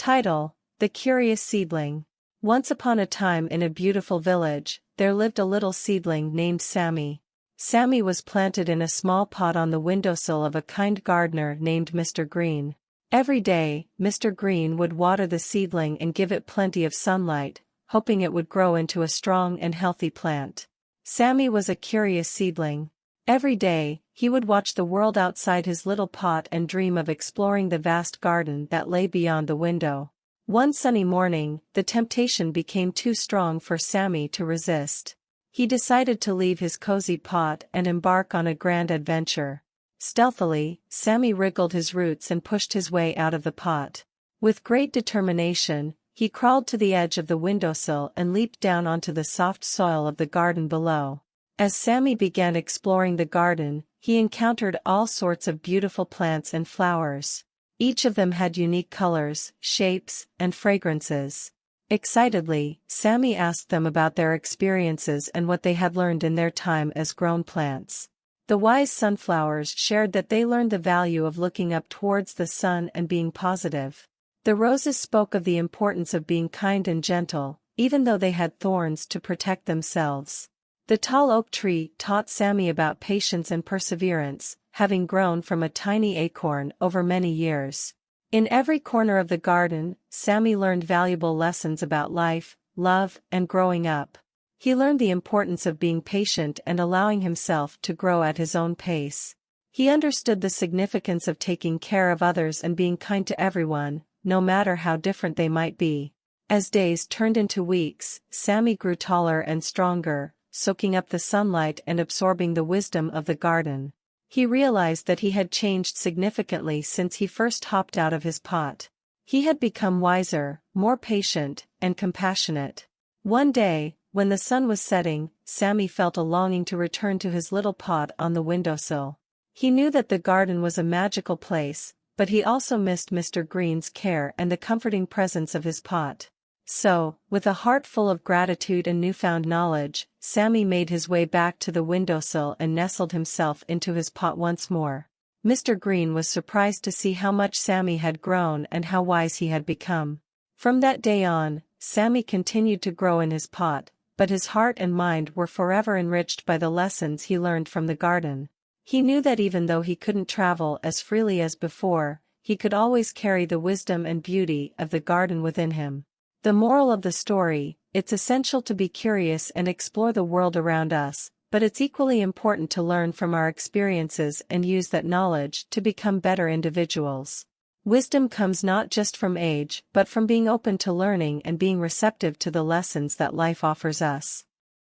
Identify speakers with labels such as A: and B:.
A: Title: The Curious Seedling. Once upon a time in a beautiful village, there lived a little seedling named Sammy. Sammy was planted in a small pot on the windowsill of a kind gardener named Mr. Green. Every day, Mr. Green would water the seedling and give it plenty of sunlight, hoping it would grow into a strong and healthy plant. Sammy was a curious seedling. Every day, he would watch the world outside his little pot and dream of exploring the vast garden that lay beyond the window. One sunny morning, the temptation became too strong for Sammy to resist. He decided to leave his cozy pot and embark on a grand adventure. Stealthily, Sammy wriggled his roots and pushed his way out of the pot. With great determination, he crawled to the edge of the windowsill and leaped down onto the soft soil of the garden below. As Sammy began exploring the garden, he encountered all sorts of beautiful plants and flowers. Each of them had unique colors, shapes, and fragrances. Excitedly, Sammy asked them about their experiences and what they had learned in their time as grown plants. The wise sunflowers shared that they learned the value of looking up towards the sun and being positive. The roses spoke of the importance of being kind and gentle, even though they had thorns to protect themselves. The tall oak tree taught Sammy about patience and perseverance, having grown from a tiny acorn over many years. In every corner of the garden, Sammy learned valuable lessons about life, love, and growing up. He learned the importance of being patient and allowing himself to grow at his own pace. He understood the significance of taking care of others and being kind to everyone, no matter how different they might be. As days turned into weeks, Sammy grew taller and stronger, soaking up the sunlight and absorbing the wisdom of the garden. He realized that he had changed significantly since he first hopped out of his pot. He had become wiser, more patient, and compassionate. One day, when the sun was setting, Sammy felt a longing to return to his little pot on the windowsill. He knew that the garden was a magical place, but he also missed Mr. Green's care and the comforting presence of his pot. So, with a heart full of gratitude and newfound knowledge, Sammy made his way back to the windowsill and nestled himself into his pot once more. Mr. Green was surprised to see how much Sammy had grown and how wise he had become. From that day on, Sammy continued to grow in his pot, but his heart and mind were forever enriched by the lessons he learned from the garden. He knew that even though he couldn't travel as freely as before, he could always carry the wisdom and beauty of the garden within him. The moral of the story: it's essential to be curious and explore the world around us, but it's equally important to learn from our experiences and use that knowledge to become better individuals. Wisdom comes not just from age but from being open to learning and being receptive to the lessons that life offers us.